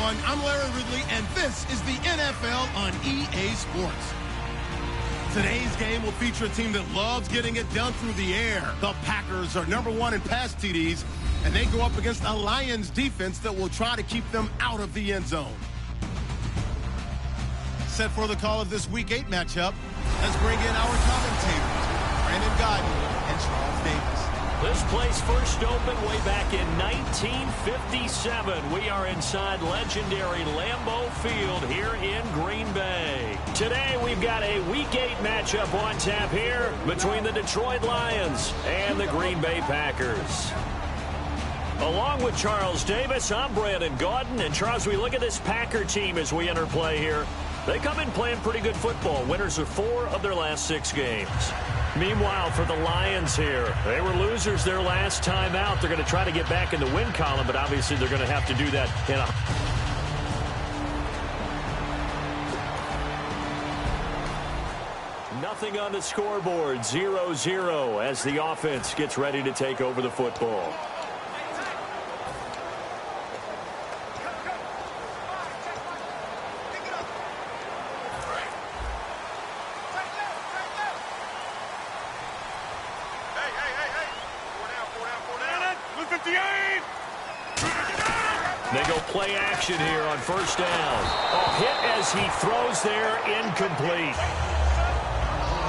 everyone. I'm Larry Ridley, and this is the NFL on EA Sports. Today's game will feature a team that loves getting it done through the air. The Packers are #1 in pass TDs, and they go up against a Lions defense that will try to keep them out of the end zone. Set for the call of this Week 8 matchup, let's bring in our commentators, Brandon Godden and Charles Davis. This place first opened way back in 1957. We are inside legendary Lambeau Field here in Green Bay. Today we've got a Week 8 matchup on tap here between the Detroit Lions and the Green Bay Packers. Along with Charles Davis, I'm Brandon Gaudin. And Charles, we look at this Packer team as we enter play here. They come in playing pretty good football. Winners of 4 of their last 6 games. Meanwhile, for the Lions here, they were losers their last time out. They're going to try to get back in the win column, but obviously they're going to have to do that in a... Nothing on the scoreboard, 0-0 as the offense gets ready to take over the football. They go play action here on first down. Oh, hit as he throws there, incomplete.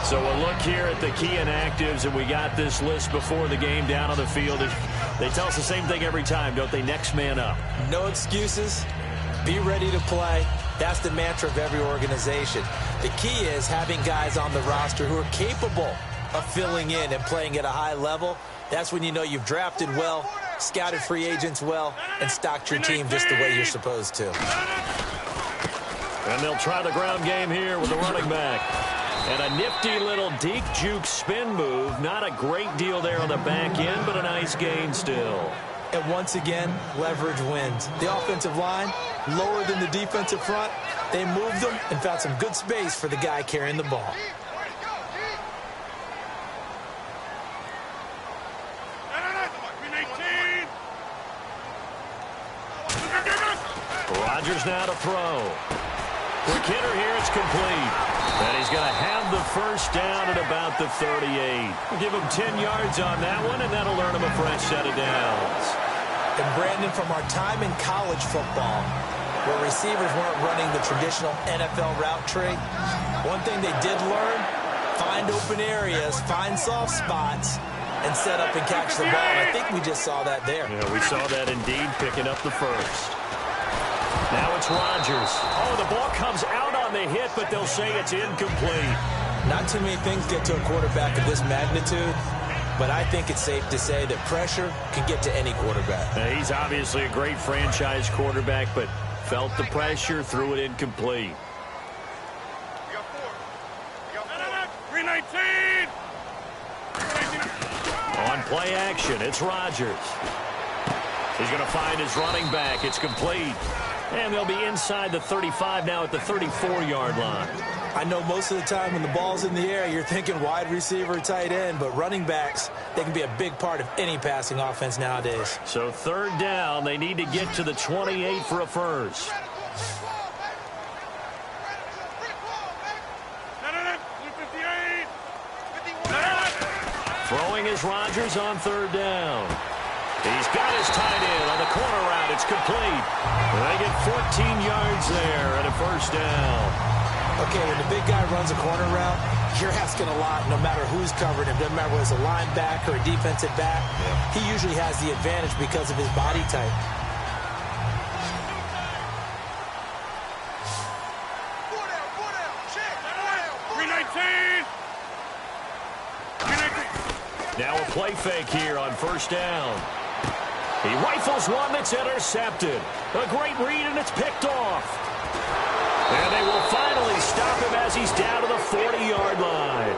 So a look here at the key inactives, and we got this list before the game down on the field. They tell us the same thing every time, don't they? Next man up. No excuses. Be ready to play. That's the mantra of every organization. The key is having guys on the roster who are capable of filling in and playing at a high level. That's when you know you've drafted well, scouted free agents well, and stocked your team just the way you're supposed to. And they'll try the ground game here with the running back. And a nifty little deke juke spin move. Not a great deal there on the back end, but a nice gain still. And once again, leverage wins. The offensive line, lower than the defensive front. They moved them and found some good space for the guy carrying the ball. Rodgers now to throw. Quick hitter here, it's complete. And he's going to have the first down at about the 38. We'll give him 10 yards on that one, and that'll earn him a fresh set of downs. And Brandon, from our time in college football, where receivers weren't running the traditional NFL route tree, one thing they did learn, find open areas, find soft spots, and set up and catch the ball. And I think we just saw that there. Yeah, we saw that indeed, picking up the first. Now it's Rodgers. Oh, the ball comes out on the hit, but they'll say it's incomplete. Not too many things get to a quarterback of this magnitude, but I think it's safe to say that pressure can get to any quarterback. He's obviously a great franchise quarterback, but felt the pressure, threw it incomplete. 319. On play action, it's Rodgers. He's going to find his running back. It's complete. And they'll be inside the 35 now at the 34-yard line. I know most of the time when the ball's in the air, you're thinking wide receiver, tight end, but running backs, they can be a big part of any passing offense nowadays. So third down, they need to get to the 28 for a first. Throwing is Rodgers on third down. He's got his tight end on the corner route. It's complete. They get 14 yards there and a first down. Okay, when the big guy runs a corner route, you're asking a lot no matter who's covering him. Doesn't matter whether it's a linebacker or a defensive back. Yeah. He usually has the advantage because of his body type. Now a play fake here on first down. He rifles one that's intercepted. A great read, and it's picked off. And they will finally stop him as he's down to the 40-yard line.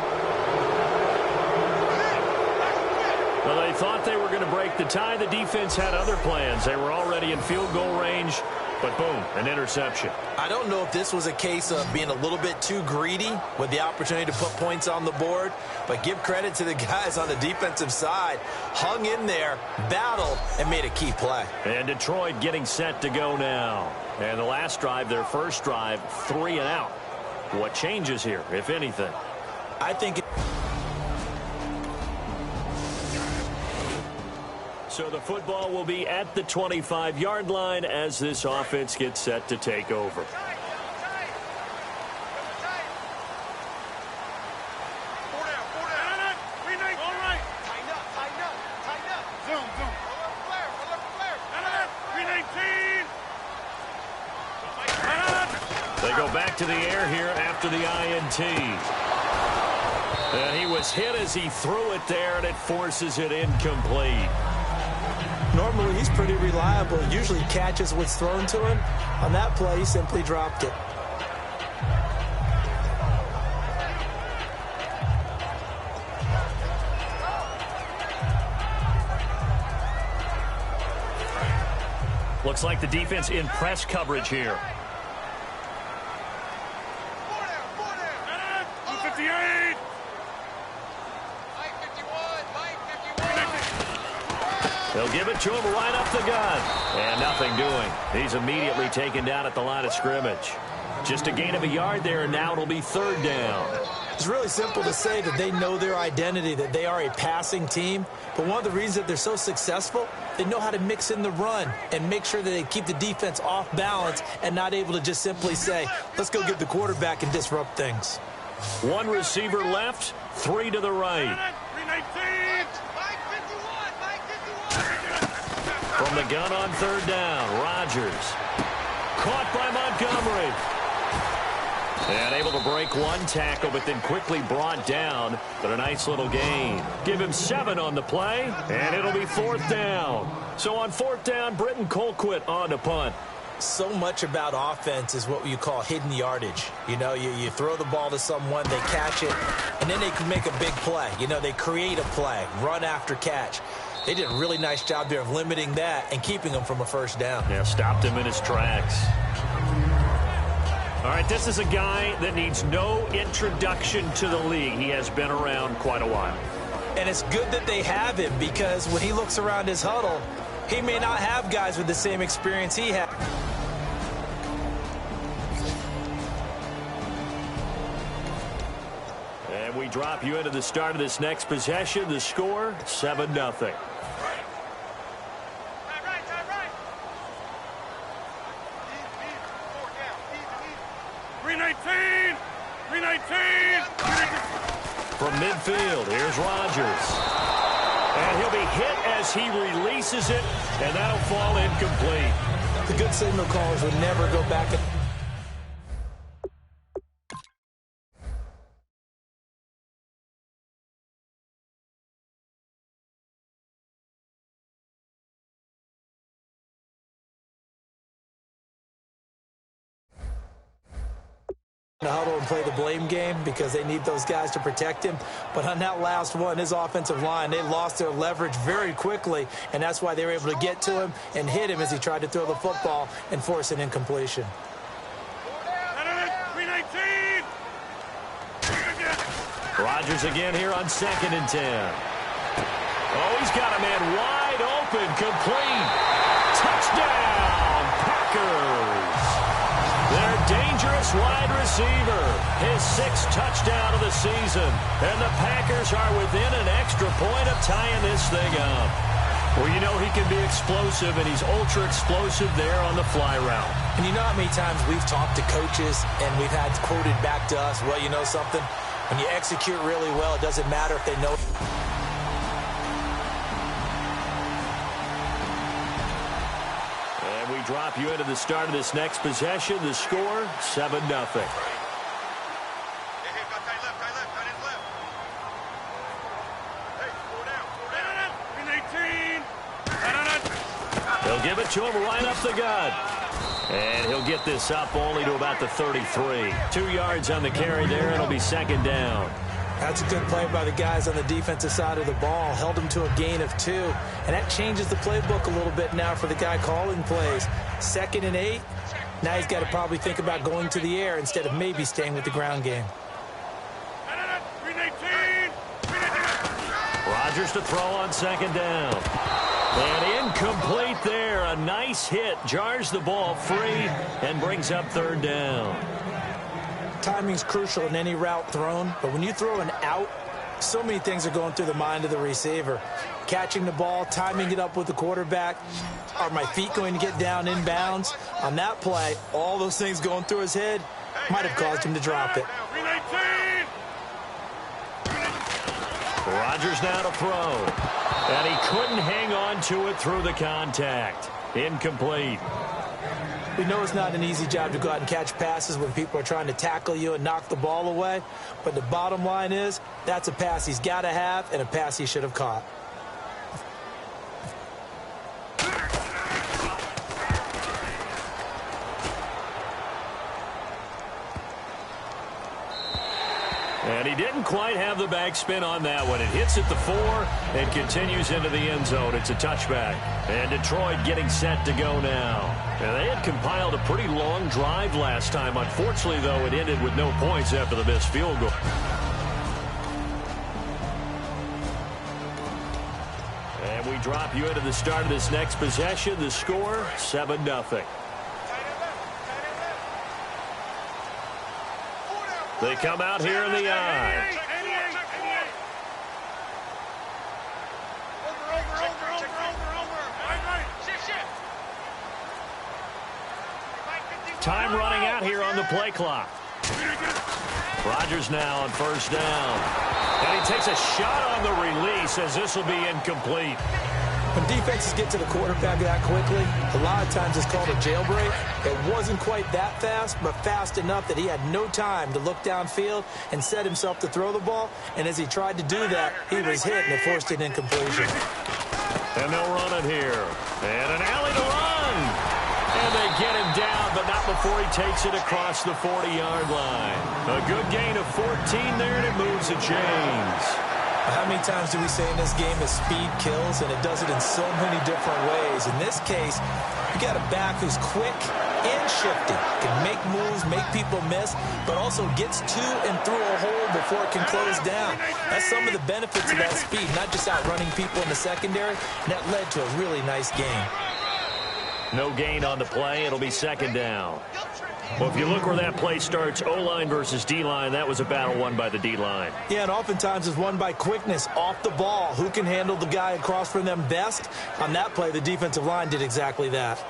Well, they thought they were going to break the tie. The defense had other plans. They were already in field goal range. But boom, an interception. I don't know if this was a case of being a little bit too greedy with the opportunity to put points on the board, but give credit to the guys on the defensive side. Hung in there, battled, and made a key play. And Detroit getting set to go now. And the last drive, their first drive, 3 and out. What changes here, if anything? I think So the football will be at the 25-yard line as this offense gets set to take over. They go back to the air here after the INT. And he was hit as he threw it there, and it forces it incomplete. normally he's pretty reliable. Usually catches what's thrown to him. On that play, he simply dropped it. Looks like the defense in press coverage here. They'll give it to him right up the gun. And nothing doing. He's immediately taken down at the line of scrimmage. Just a gain of a yard there, and now it'll be third down. It's really simple to say that they know their identity, that they are a passing team. But one of the reasons that they're so successful, they know how to mix in the run and make sure that they keep the defense off balance and not able to just simply say, let's go get the quarterback and disrupt things. One receiver left, three to the right. From the gun on third down, Rodgers. Caught by Montgomery. And able to break one tackle, but then quickly brought down. But a nice little gain. Give him 7 on the play, and it'll be fourth down. So on fourth down, Britton Colquitt on to punt. So much about offense is what you call hidden yardage. You know, you throw the ball to someone, they catch it, and then they can make a big play. You know, they create a play, run after catch. They did a really nice job there of limiting that and keeping him from a first down. Yeah, stopped him in his tracks. All right, this is a guy that needs no introduction to the league. He has been around quite a while. And it's good that they have him, because when he looks around his huddle, he may not have guys with the same experience he had. And we drop you into the start of this next possession. The score, 7-0. 319! From midfield, here's Rodgers. And he'll be hit as he releases it, and that'll fall incomplete. The good signal callers would never go back and... the huddle and play the blame game because they need those guys to protect him. But on that last one, his offensive line, they lost their leverage very quickly, and that's why they were able to get to him and hit him as he tried to throw the football and force an incompletion. 319! Rodgers again here on 2nd and 10. Oh, he's got a man wide open, complete. Touchdown, Packers. Their dangerous wide receiver, his 6th touchdown of the season. And the Packers are within an extra point of tying this thing up. Well, you know he can be explosive, and he's ultra-explosive there on the fly route. And you know how many times we've talked to coaches and we've had quoted back to us, well, you know something? When you execute really well, it doesn't matter if they know. And we drop you into the start of this next possession. The score, 7-0. He'll give it to him right up the gut. And he'll get this up only to about the 33. 2 yards on the carry there, and it'll be 2nd down. That's a good play by the guys on the defensive side of the ball. Held them to a gain of 2. And that changes the playbook a little bit now for the guy calling plays. 2nd and 8. Now he's got to probably think about going to the air instead of maybe staying with the ground game. Rodgers to throw on 2nd down. And incomplete there. A nice hit. Jars the ball free and brings up 3rd down. Timing's crucial in any route thrown, but when you throw an out, so many things are going through the mind of the receiver. Catching the ball, timing it up with the quarterback. Are my feet going to get down inbounds? On that play, all those things going through his head might have caused him to drop it. Rodgers now to throw. And he couldn't hang on to it through the contact. Incomplete. We know it's not an easy job to go out and catch passes when people are trying to tackle you and knock the ball away. But the bottom line is, that's a pass he's got to have and a pass he should have caught. And he didn't quite have the backspin on that one. It hits at the 4 and continues into the end zone. It's a touchback. And Detroit getting set to go now. And they had compiled a pretty long drive last time. Unfortunately, though, it ended with no points after the missed field goal. And we drop you into the start of this next possession. The score, 7-0. They come out here in the I. Time running out here on the play clock. Rodgers now on 1st down. And he takes a shot on the release as this will be incomplete. When defenses get to the quarterback that quickly, a lot of times it's called a jailbreak. It wasn't quite that fast, but fast enough that he had no time to look downfield and set himself to throw the ball. And as he tried to do that, he was hit, and it forced an incompletion. And they'll run it here. And an alley to run. And they get him down, but not before he takes it across the 40-yard line. A good gain of 14 there, and it moves the chains. How many times do we say in this game that speed kills, and it does it in so many different ways? In this case, you got a back who's quick and shifty, can make moves, make people miss, but also gets to and through a hole before it can close down. That's some of the benefits of that speed, not just outrunning people in the secondary, and that led to a really nice game. No gain on the play. It'll be 2nd down. Well, if you look where that play starts, O-line versus D-line, that was a battle won by the D-line. Yeah, and oftentimes it's won by quickness off the ball. Who can handle the guy across from them best? On that play, the defensive line did exactly that.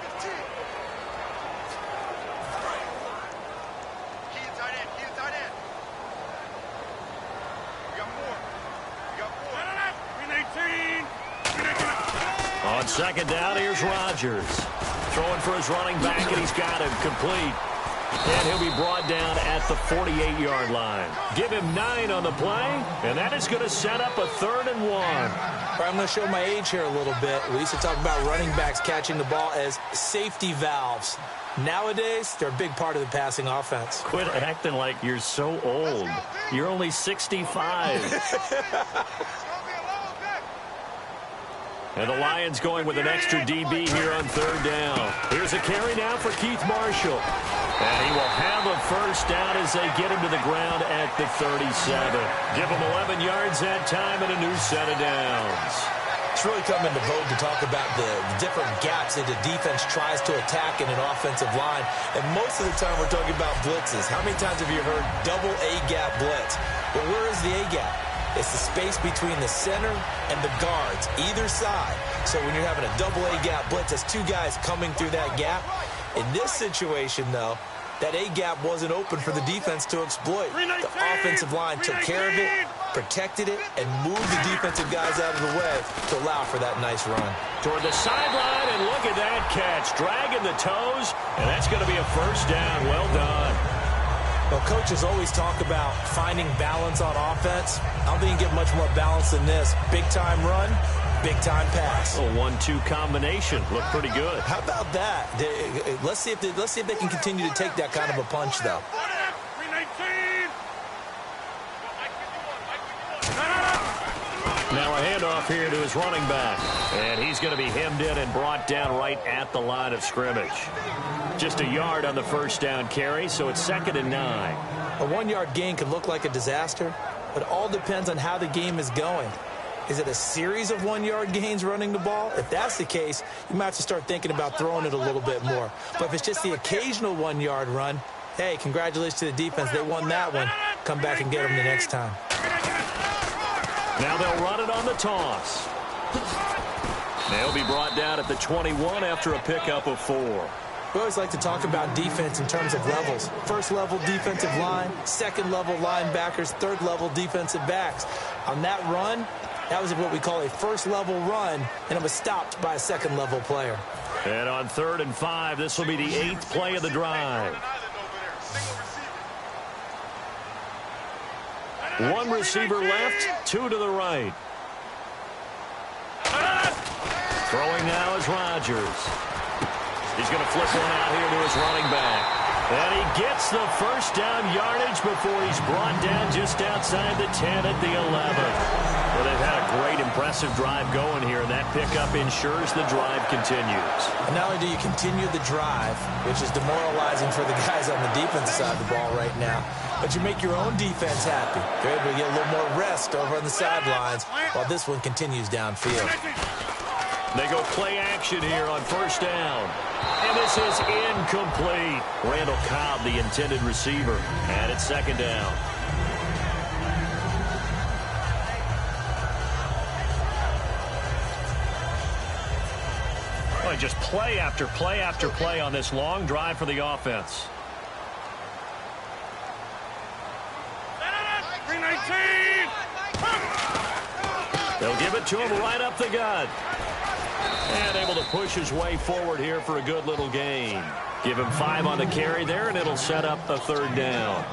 On 2nd down, here's Rodgers. Throwing for his running back, and he's got him complete. And he'll be brought down at the 48-yard line. Give him 9 on the play, and that is going to set up a 3rd and 1. All right, I'm going to show my age here a little bit. We used to talk about running backs catching the ball as safety valves. Nowadays, they're a big part of the passing offense. Quit acting like you're so old. You're only 65. And the Lions going with an extra DB here on 3rd down. Here's a carry now for Keith Marshall. And he will have a 1st down as they get him to the ground at the 37. Give him 11 yards that time and a new set of downs. It's really come into vogue to talk about the different gaps that the defense tries to attack in an offensive line. And most of the time we're talking about blitzes. How many times have you heard double A-gap blitz? Well, where is the A-gap? It's the space between the center and the guards, either side. So when you're having a double A-gap blitz, that's 2 guys coming through that gap. In this situation, though, that A-gap wasn't open for the defense to exploit. The offensive line took care of it, protected it, and moved the defensive guys out of the way to allow for that nice run. Toward the sideline, and look at that catch. Dragging the toes, and that's going to be a 1st down. Well done. Well, coaches always talk about finding balance on offense. I don't think you get much more balance than this. Big-time run, big-time pass. A 1-2 combination. Looked pretty good. How about that? Let's see if they can continue to take that kind of a punch, though. handoff here to his running back. And he's going to be hemmed in and brought down right at the line of scrimmage. Just a yard on the first down carry, so it's 2nd and 9. A 1-yard gain could look like a disaster, but it all depends on how the game is going. Is it a series of 1-yard gains running the ball? If that's the case, you might have to start thinking about throwing it a little bit more. But if it's just the occasional 1-yard run, hey, congratulations to the defense. They won that one. Come back and get them the next time. Now they'll run it on the toss. They'll be brought down at the 21 after a pickup of 4. We always like to talk about defense in terms of levels. First level defensive line, second level linebackers, third level defensive backs. On that run, that was what we call a first level run, and it was stopped by a second level player. And on 3rd and 5, this will be the 8th play of the drive. One receiver left, 2 to the right. Throwing now is Rodgers. He's going to flip one out here to his running back. And he gets the first down yardage before he's brought down just outside the 10 at the 11. Well, they've had a great, impressive drive going here, and that pickup ensures the drive continues. And not only do you continue the drive, which is demoralizing for the guys on the defensive side of the ball right now, but you make your own defense happy. They're able to get a little more rest over on the sidelines while this one continues downfield. They go play action here on 1st down. And this is incomplete. Randall Cobb, the intended receiver. And it's 2nd down. Well, just play after play after play on this long drive for the offense. They'll give it to him right up the gut. And able to push his way forward here for a good little gain. Give him 5 on the carry there, and it'll set up a 3rd down.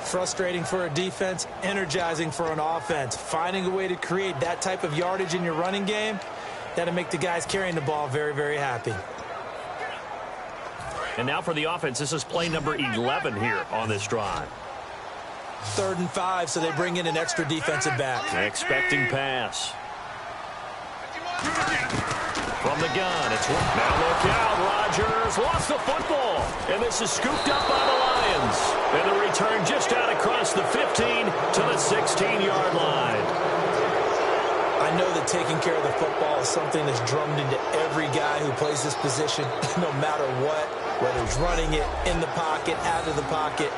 Frustrating for a defense, energizing for an offense. Finding a way to create that type of yardage in your running game, that'll make the guys carrying the ball very, very happy. And now for the offense, this is play number 11 here on this drive. 3rd and 5, so they bring in an extra defensive back. Expecting pass. From the gun, it's now look out. Rodgers lost the football, and this is scooped up by the Lions. And the return just out across the 15 to the 16-yard line. I know that taking care of the football is something that's drummed into every guy who plays this position, no matter what, whether he's running it, in the pocket, out of the pocket.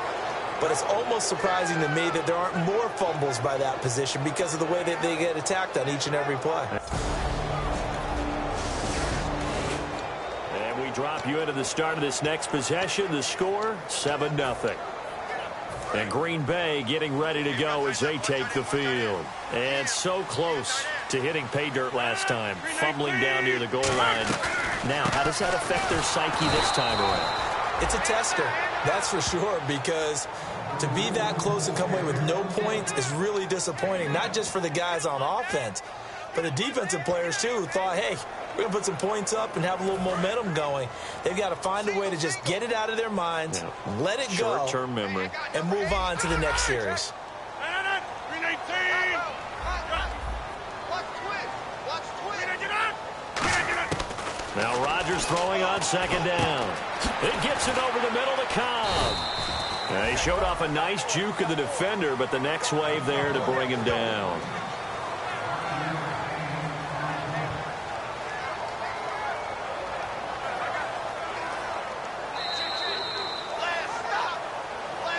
But it's almost surprising to me that there aren't more fumbles by that position because of the way that they get attacked on each and every play. And we drop you into the start of this next possession. The score, 7-0. And Green Bay getting ready to go as they take the field. And so close to hitting pay dirt last time, fumbling down near the goal line. Now, how does that affect their psyche this time around? It's a tester, that's for sure, because to be that close and come away with no points is really disappointing, not just for the guys on offense, but the defensive players, too, who thought, hey, we're going to put some points up and have a little momentum going. They've got to find a way to just get it out of their minds, let it go, short-term memory, and move on to the next series. Now Rodgers throwing on 2nd down. It gets it over the middle to Cobb. He showed off a nice juke of the defender, but the next wave there to bring him down.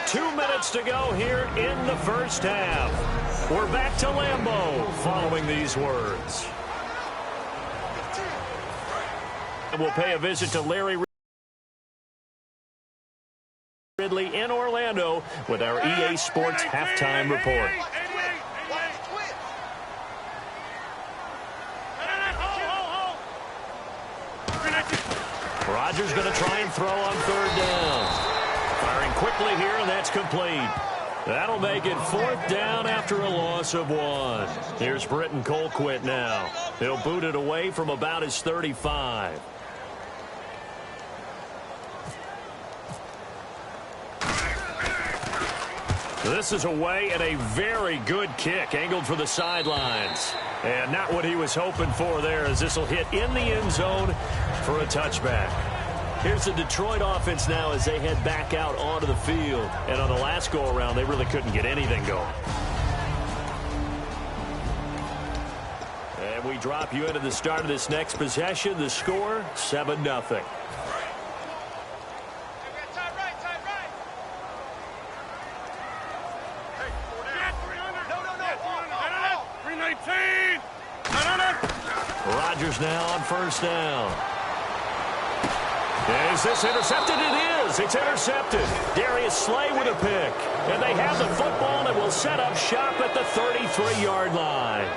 Two minutes to go here in the first half. We're back to Lambeau following these words. We'll pay a visit to Larry Ridley in Orlando with our EA Sports halftime report. Rodgers going to try and throw on 3rd down. Firing quickly here, and that's complete. That'll make it 4th down after a loss of 1. Here's Britton Colquitt now. He'll boot it away from about his 35. This is away and a very good kick angled for the sidelines. And not what he was hoping for there, as this will hit in the end zone for a touchback. Here's the Detroit offense now as they head back out onto the field. And on the last go-around, they really couldn't get anything going. And we drop you into the start of this next possession. The score, 7-0. 319. Rodgers now on first down. Is this intercepted? It is. It's intercepted. Darius Slay with a pick. And they have the football and will set up shop at the 33-yard line.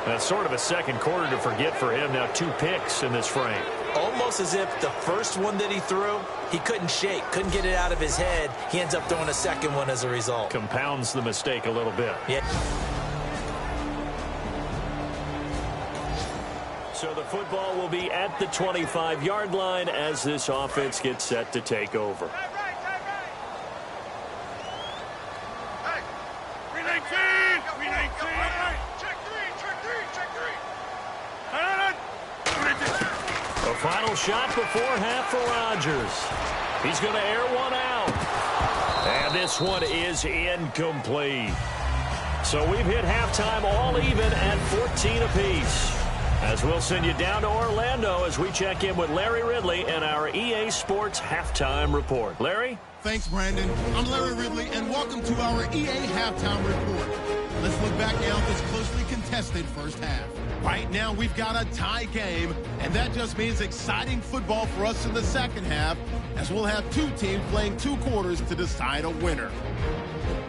That's sort of a second quarter to forget for him. Now 2 picks in this frame. Almost as if the first one that he threw, he couldn't shake, couldn't get it out of his head. He ends up throwing a second one as a result. Compounds the mistake a little bit. Yeah. So the football will be at the 25-yard line as this offense gets set to take over. Hey, 319. 319. Check three. A final shot before half for Rodgers. He's going to air one out. And this one is incomplete. So we've hit halftime all even at 14 apiece. As we'll send you down to Orlando as we check in with Larry Ridley and our EA Sports Halftime Report. Larry? Thanks, Brandon. I'm Larry Ridley, and welcome to our EA Halftime Report. Let's look back now at this closely contested first half. Right now, we've got a tie game, and that just means exciting football for us in the second half, as we'll have 2 teams playing 2 quarters to decide a winner.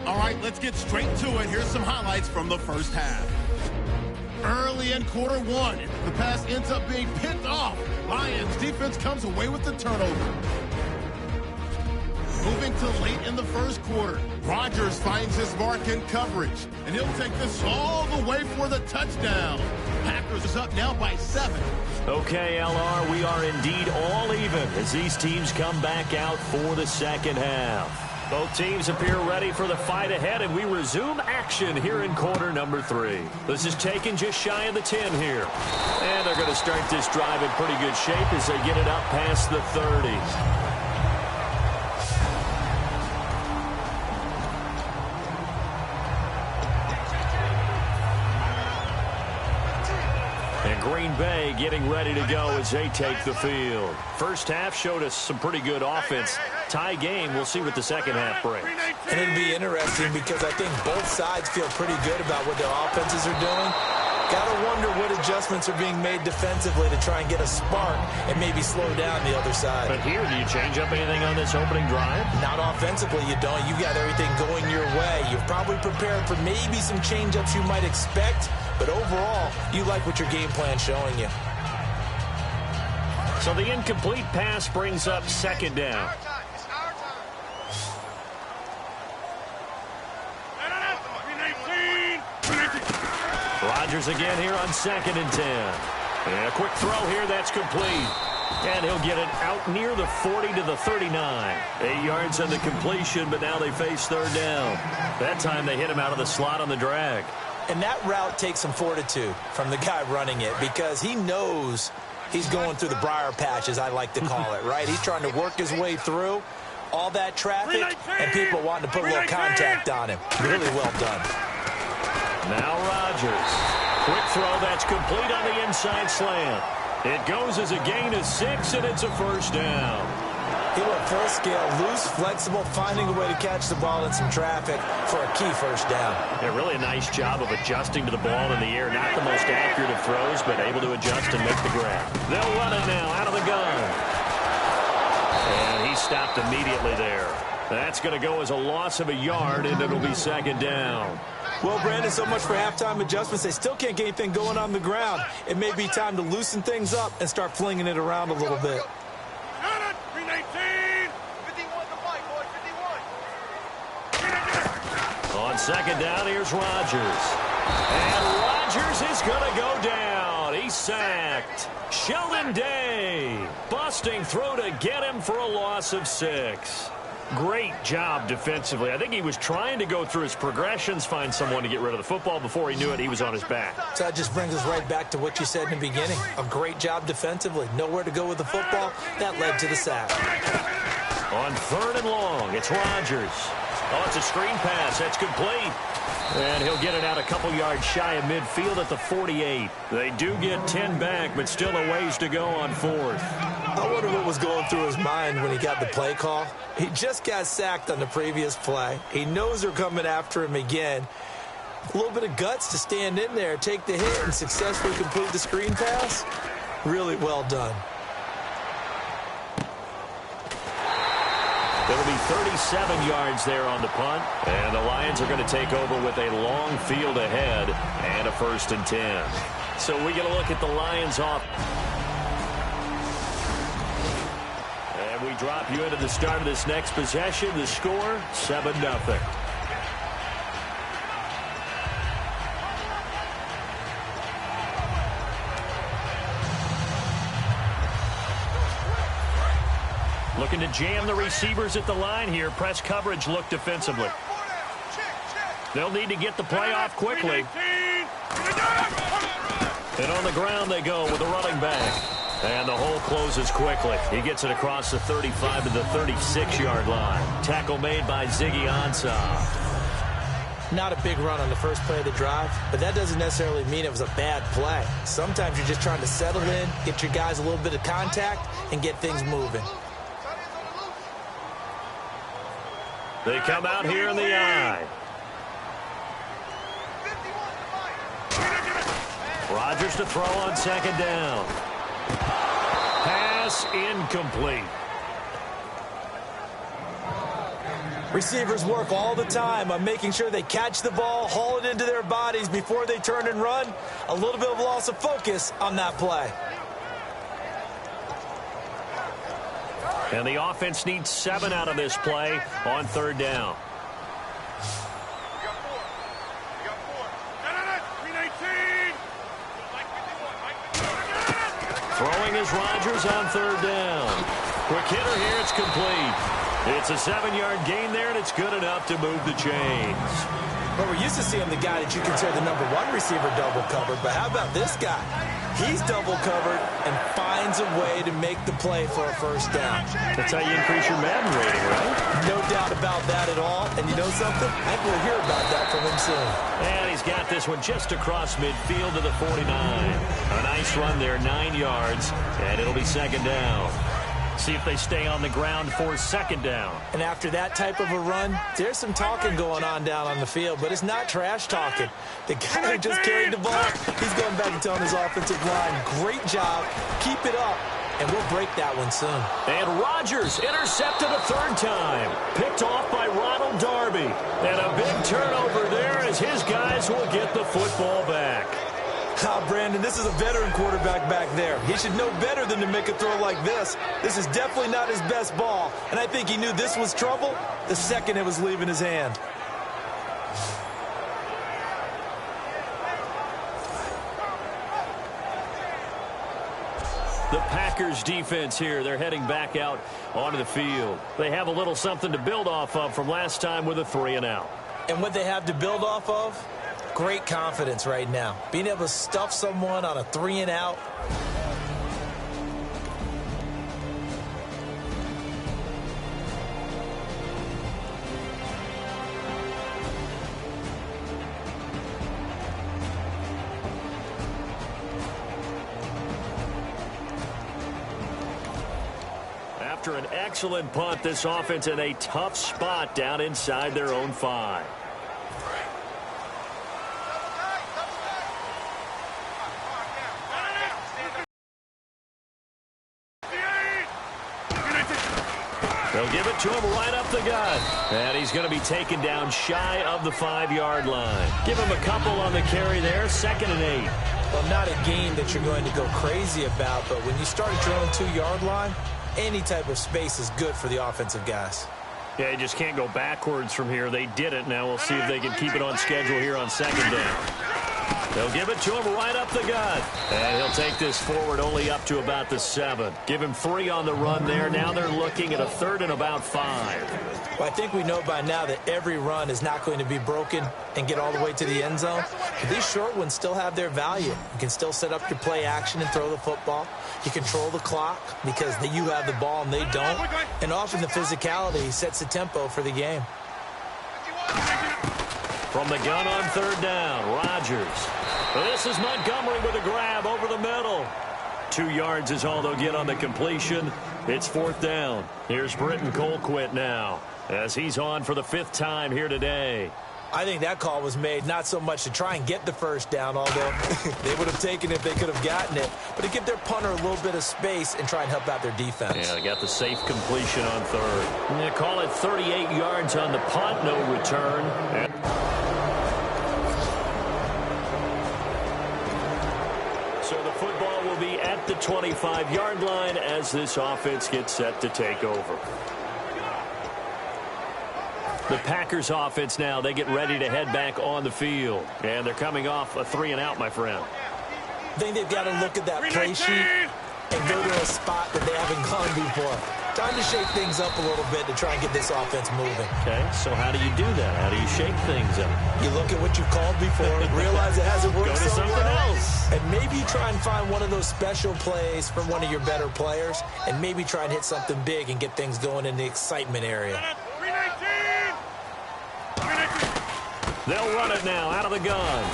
All right, let's get straight to it. Here's some highlights from the first half. Early in quarter 1, the pass ends up being picked off. Lions defense comes away with the turnover. Moving to late in the first quarter, Rodgers finds his mark in coverage, and he'll take this all the way for the touchdown. Packers is up now by 7. Okay, LR, we are indeed all even as these teams come back out for the second half. Both teams appear ready for the fight ahead, and we resume action here in quarter number 3. This is taken just shy of the 10 here. And they're going to start this drive in pretty good shape as they get it up past the 30. And Green Bay getting ready to go as they take the field. First half showed us some pretty good offense. Tie game, we'll see what the second half brings. And it'll be interesting because I think both sides feel pretty good about what their offenses are doing. Got to wonder what adjustments are being made defensively to try and get a spark and maybe slow down the other side. But here, do you change up anything on this opening drive? Not offensively, you don't. You got everything going your way. You've probably prepared for maybe some change-ups you might expect, but overall, you like what your game plan's showing you. So the incomplete pass brings up second down. Rodgers again here on 2nd and 10. And a quick throw here, that's complete. And he'll get it out near the 40 to the 39. 8 yards on the completion, but now they face third down. That time they hit him out of the slot on the drag. And that route takes some fortitude from the guy running it because he knows he's going through the briar patch, as I like to call it, right? He's trying to work his way through all that traffic and people wanting to put a little contact on him. Really well done. Now Rodgers. Quick throw, that's complete on the inside slant. It goes as a gain of 6, and it's a first down. He went full scale, loose, flexible, finding a way to catch the ball in some traffic for a key first down. Yeah, really a nice job of adjusting to the ball in the air. Not the most accurate of throws, but able to adjust and make the grab. They'll run it now out of the gun. And he stopped immediately there. That's going to go as a loss of a yard, and it'll be second down. Well, Brandon, so much for halftime adjustments. They still can't get anything going on the ground. It may be time to loosen things up and start flinging it around a little bit. 319. 51 to fight, boy. 51. On second down, here's Rodgers. And Rodgers is going to go down. He's sacked. Sheldon Day busting through to get him for a loss of 6. Great job defensively. I think he was trying to go through his progressions, find someone to get rid of the football. Before he knew it, he was on his back. So that just brings us right back to what you said in the beginning. A great job defensively. Nowhere to go with the football. That led to the sack. On 3rd and long, it's Rodgers. Oh, it's a screen pass. That's complete. And he'll get it out a couple yards shy of midfield at the 48. They do get 10 back, but still a ways to go on 4th. I wonder what was going through his mind when he got the play call. He just got sacked on the previous play. He knows they're coming after him again. A little bit of guts to stand in there, take the hit, and successfully complete the screen pass. Really well done. It'll be 37 yards there on the punt. And the Lions are going to take over with a long field ahead and a 1st and 10. So we get a look at the Lions off. And we drop you into the start of this next possession. The score, 7-0. Looking to jam the receivers at the line here. Press coverage look defensively. They'll need to get the play off quickly. And on the ground they go with a running back. And the hole closes quickly. He gets it across the 35 to the 36-yard line. Tackle made by Ziggy Ansah. Not a big run on the first play of the drive, but that doesn't necessarily mean it was a bad play. Sometimes you're just trying to settle in, get your guys a little bit of contact, and get things moving. They come out here in the eye. Rodgers to throw on 2nd down. Pass incomplete. Receivers work all the time on making sure they catch the ball, haul it into their bodies before they turn and run. A little bit of loss of focus on that play. And the offense needs 7 out of this play on 3rd down. Throwing is Rodgers on 3rd down. Quick hitter here, it's complete. It's a 7-yard gain there, and it's good enough to move the chains. Well, we're used to seeing the guy that you consider the number 1 receiver double covered, but how about this guy? He's double covered and finds a way to make the play for a 1st down. That's how you increase your Madden rating, right? No doubt about that at all. And you know something? I think we'll hear about that from him soon. And he's got this one just across midfield to the 49. A nice run there, 9 yards, and it'll be 2nd down. See if they stay on the ground for 2nd down. And after that type of a run, there's some talking going on down on the field, but it's not trash talking. The guy who just carried the ball, he's going back and telling his offensive line, great job, keep it up, and we'll break that one soon. And Rodgers intercepted a 3rd time. Picked off by Ronald Darby. And a big turnover there as his guys will get the football back. Brandon, this is a veteran quarterback back there. He should know better than to make a throw like this. This is definitely not his best ball, and I think he knew this was trouble the second it was leaving his hand. The Packers defense here, they're heading back out onto the field. They have a little something to build off of from last time with a 3-and-out. And what they have to build off of? Great confidence right now. Being able to stuff someone on a 3-and-out. After an excellent punt, this offense in a tough spot down inside their own 5. They'll give it to him right up the gut. And he's going to be taken down shy of the 5-yard line. Give him a couple on the carry there. 2nd and 8. Well, not a game that you're going to go crazy about, but when you start at your own 2-yard line, any type of space is good for the offensive guys. Yeah, you just can't go backwards from here. They did it. Now we'll see if they can keep it on schedule here on 2nd down. They'll give it to him right up the gut. And he'll take this forward only up to about the 7. Give him 3 on the run there. Now they're looking at a 3rd and about 5. Well, I think we know by now that every run is not going to be broken and get all the way to the end zone. But these short ones still have their value. You can still set up your play action and throw the football. You control the clock because you have the ball and they don't. And often the physicality sets the tempo for the game. From the gun on 3rd down, Rodgers. This is Montgomery with a grab over the middle. 2 yards is all they'll get on the completion. It's 4th down. Here's Britton Colquitt now as he's on for the 5th time here today. I think that call was made not so much to try and get the 1st down, although they would have taken it if they could have gotten it, but to give their punter a little bit of space and try and help out their defense. Yeah, they got the safe completion on 3rd. They call it 38 yards on the punt, no return. So the football will be at the 25-yard line as this offense gets set to take over. The Packers offense now, they get ready to head back on the field. And they're coming off a 3-and-out, my friend. I think they've got to look at that play sheet and go to a spot that they haven't gone before. Time to shake things up a little bit to try and get this offense moving. Okay, so how do you do that? How do you shake things up? You look at what you've called before, realize it hasn't worked Go to so something well, else. and maybe try and find one of those special plays from one of your better players, and maybe try and hit something big and get things going in the excitement area. They'll run it now out of the gun.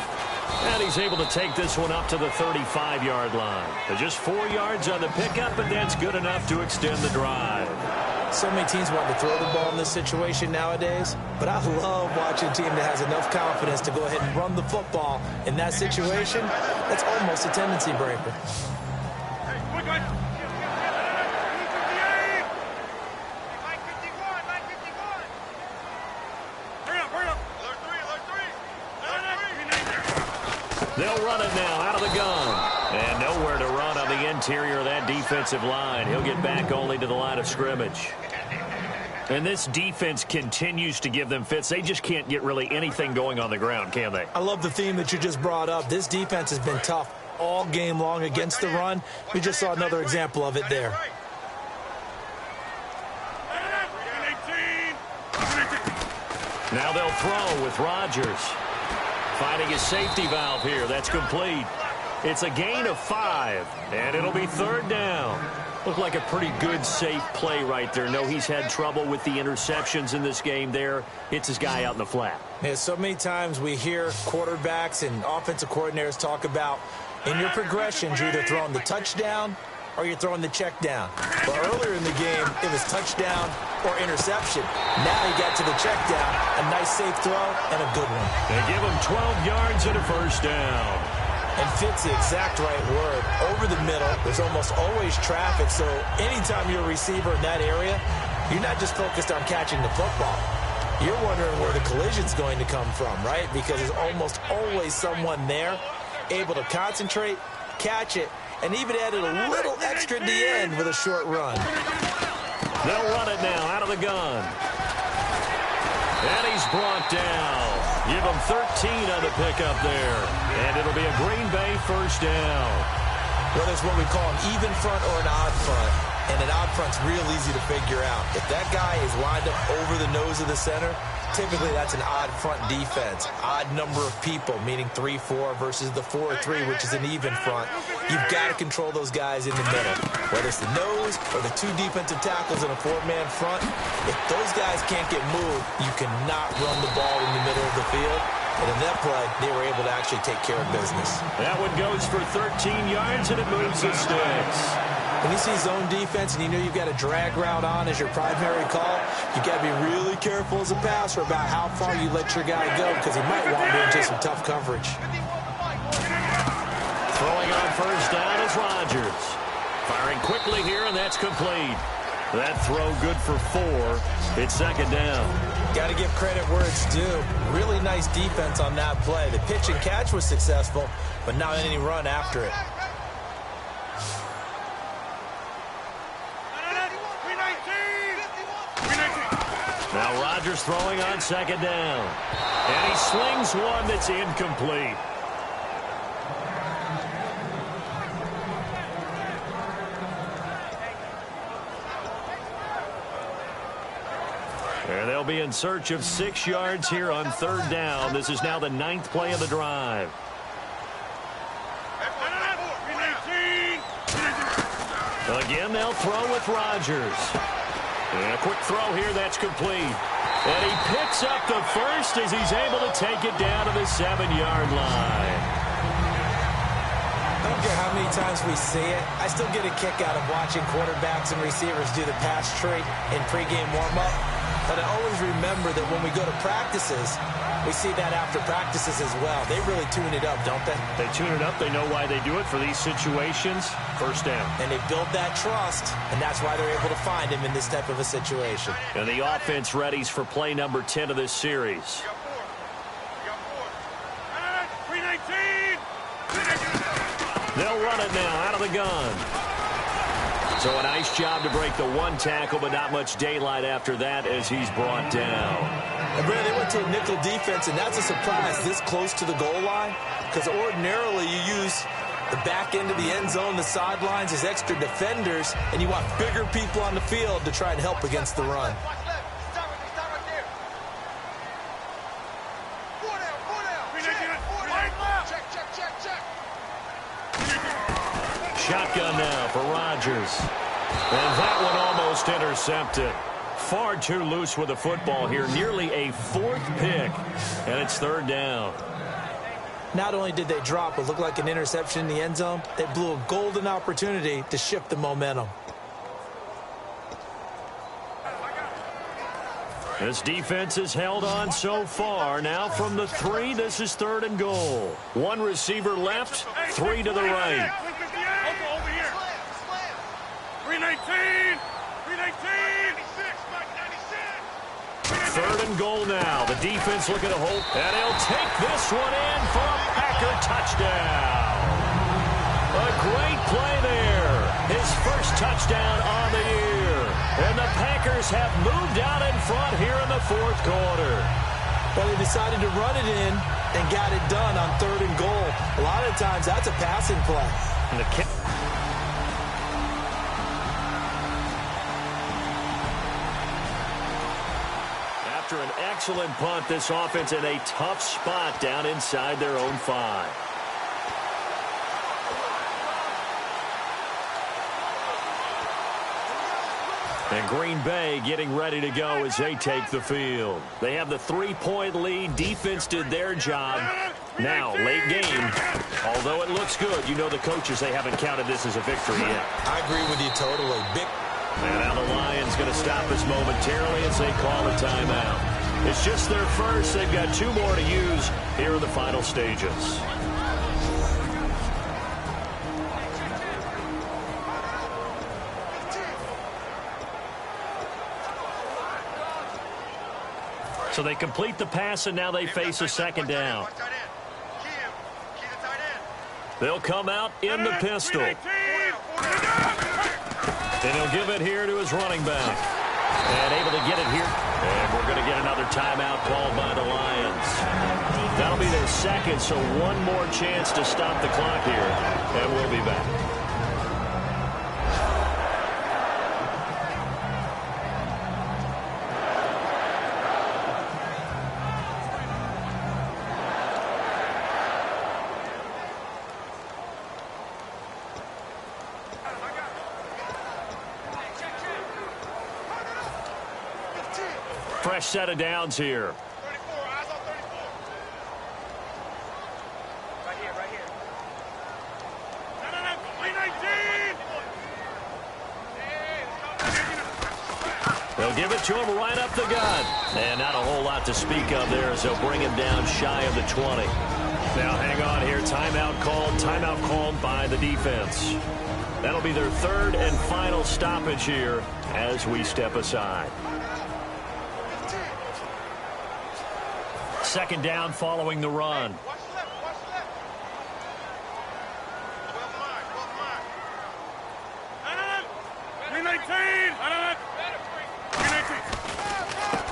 And he's able to take this one up to the 35-yard line. They're just 4 yards on the pickup, but that's good enough to extend the drive. So many teams want to throw the ball in this situation nowadays, but I love watching a team that has enough confidence to go ahead and run the football. In that situation, that's almost a tendency breaker. They'll run it now out of the gun. And nowhere to run on the interior of that defensive line. He'll get back only to the line of scrimmage. And this defense continues to give them fits. They just can't get really anything going on the ground, can they? I love the theme that you just brought up. This defense has been tough all game long against the run. We just saw another example of it there. Now they'll throw with Rodgers. Finding his safety valve here. That's complete. It's a gain of 5, and it'll be 3rd down. Looked like a pretty good, safe play right there. No, he's had trouble with the interceptions in this game there. Hits his guy out in the flat. Yeah, so many times we hear quarterbacks and offensive coordinators talk about in your progressions, you're either throwing the touchdown or you're throwing the check down. But earlier in the game, it was touchdown or interception. Now he got to the check down, a nice safe throw, and a good one. They give him 12 yards and a 1st down. And fits the exact right word. Over the middle, there's almost always traffic, so anytime you're a receiver in that area, you're not just focused on catching the football. You're wondering where the collision's going to come from, right? Because there's almost always someone there able to concentrate, catch it, and even added a little extra at the end with a short run. They'll run it now out of the gun. And he's brought down. Give him 13 on the pickup there. And it'll be a Green Bay 1st down. Well, there's what we call an even front or an odd front. And an odd front's real easy to figure out. If that guy is lined up over the nose of the center, typically that's an odd front defense. Odd number of people, meaning 3-4 versus the 4-3, which is an even front. You've got to control those guys in the middle. Whether it's the nose or the 2 defensive tackles in a 4-man front, if those guys can't get moved, you cannot run the ball in the middle of the field. And in that play, they were able to actually take care of business. That one goes for 13 yards, and it moves the sticks. When you see zone defense and you know you've got a drag route on as your primary call, you've got to be really careful as a passer about how far you let your guy go because he might wander into some tough coverage. Throwing on 1st down is Rodgers. Firing quickly here, and that's complete. That throw good for 4. It's 2nd down. Got to give credit where it's due. Really nice defense on that play. The pitch and catch was successful, but not any run after it. Now Rodgers throwing on 2nd down. And he slings one that's incomplete. They'll be in search of 6 yards here on 3rd down. This is now the 9th play of the drive. Again, they'll throw with Rodgers. And a quick throw here, that's complete. And he picks up the first as he's able to take it down to the 7-yard line. I don't care how many times we see it. I still get a kick out of watching quarterbacks and receivers do the pass tree in pregame warm-up. But I always remember that when we go to practices, we see that after practices as well. They really tune it up, don't they? They tune it up. They know why they do it for these situations. First down. And they build that trust, and that's why they're able to find him in this type of a situation. And the offense readies for play number 10 of this series. They'll run it now out of the gun. So a nice job to break the 1 tackle, but not much daylight after that as he's brought down. And Brad, they went to a nickel defense, and that's a surprise this close to the goal line, because ordinarily you use the back end of the end zone, the sidelines as extra defenders, and you want bigger people on the field to try and help against the run. Shotgun now for Rodgers. And that one almost intercepted. Far too loose with the football here. Nearly a 4th pick. And it's 3rd down. Not only did they drop what looked like an interception in the end zone, they blew a golden opportunity to shift the momentum. This defense has held on so far. Now from the 3, this is 3rd and goal. 1 receiver left, 3 to the right. 3rd and goal now. The defense looking to hold. And he'll take this one in for a Packer touchdown. A great play there. His first touchdown on the year. And the Packers have moved out in front here in the 4th quarter. But they decided to run it in and got it done on 3rd and goal. A lot of times that's a passing play. And the kick. After an excellent punt, this offense in a tough spot down inside their own 5. And Green Bay getting ready to go as they take the field. They have the 3-point lead. Defense did their job. Now, late game, although it looks good, you know the coaches, they haven't counted this as a victory yet. I agree with you totally. And now the Lions going to stop us momentarily as they call a timeout. It's just their first. They've got 2 more to use here in the final stages. So they complete the pass, and now they face a 2nd down. They'll come out in the pistol. And he'll give it here to his running back. And able to get it here. And we're going to get another timeout called by the Lions. That'll be their 2nd, so 1 more chance to stop the clock here. And we'll be back. Fresh set of downs here. 34, eyes on 34. Right here, right here. No, 319. They'll give it to him right up the gut. And not a whole lot to speak of there as they'll bring him down shy of the 20. Now hang on here. Timeout called by the defense. That'll be their 3rd and final stoppage here as we step aside. 2nd down following the run. Watch left, watch left. 12 line. 319.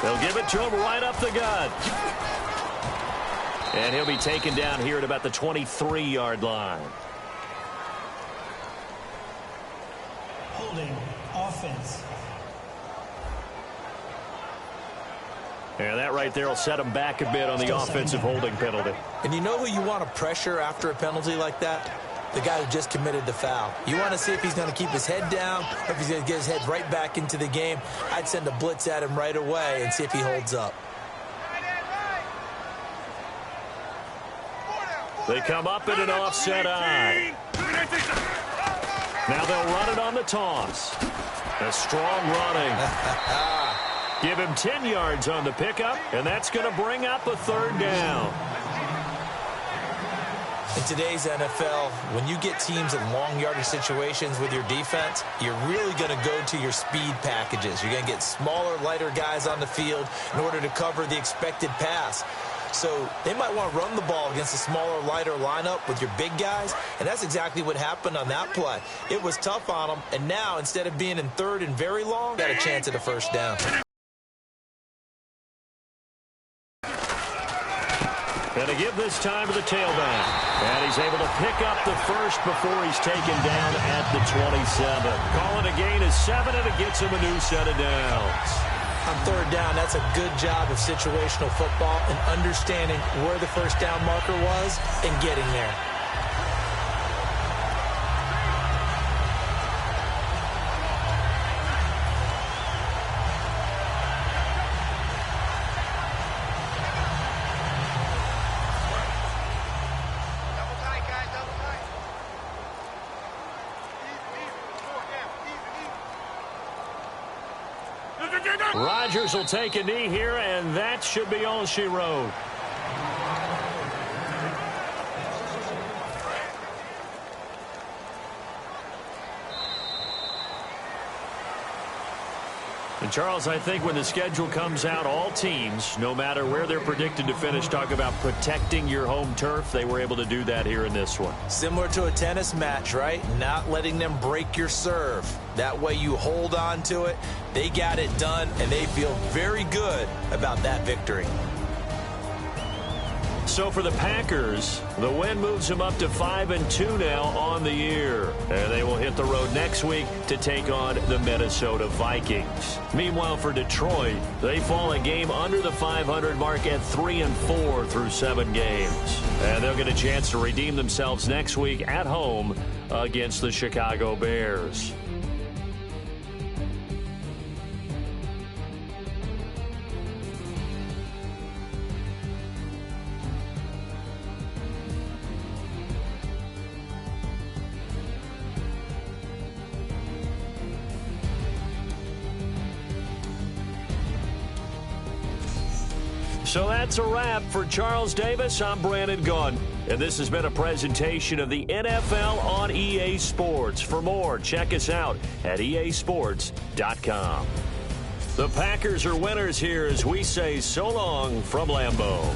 They'll give it to him right up the gut. And he'll be taken down here at about the 23-yard line. Holding offense. And that right there will set him back a bit on the offensive holding penalty. And you know who you want to pressure after a penalty like that? The guy who just committed the foul. You want to see if he's going to keep his head down or if he's going to get his head right back into the game. I'd send a blitz at him right away and see if he holds up. They come up in an offset eye. Now they'll run it on the toss. A strong running. Give him 10 yards on the pickup, and that's going to bring up a third down. In today's NFL, when you get teams in long yardage situations with your defense, you're really going to go to your speed packages. You're going to get smaller, lighter guys on the field in order to cover the expected pass. So they might want to run the ball against a smaller, lighter lineup with your big guys, and that's exactly what happened on that play. It was tough on them, and now instead of being in third and very long, got a chance at a first down. And to give this time to the tailback. And he's able to pick up the first before he's taken down at the 27. Calling a gain of 7, and it gets him a new set of downs. On third down, that's a good job of situational football and understanding where the first down marker was and getting there. Rodgers will take a knee here, and that should be all she wrote. And Charles, I think when the schedule comes out, all teams, no matter where they're predicted to finish, talk about protecting your home turf. They were able to do that here in this one. Similar to a tennis match, right? Not letting them break your serve. That way you hold on to it. They got it done, and they feel very good about that victory. So for the Packers, the win moves them up to 5-2 now on the year. And they will hit the road next week to take on the Minnesota Vikings. Meanwhile, for Detroit, they fall a game under the 500 mark at 3-4 through 7 games. And they'll get a chance to redeem themselves next week at home against the Chicago Bears. So that's a wrap. For Charles Davis, I'm Brandon Gaudin. And this has been a presentation of the NFL on EA Sports. For more, check us out at easports.com. The Packers are winners here as we say so long from Lambeau.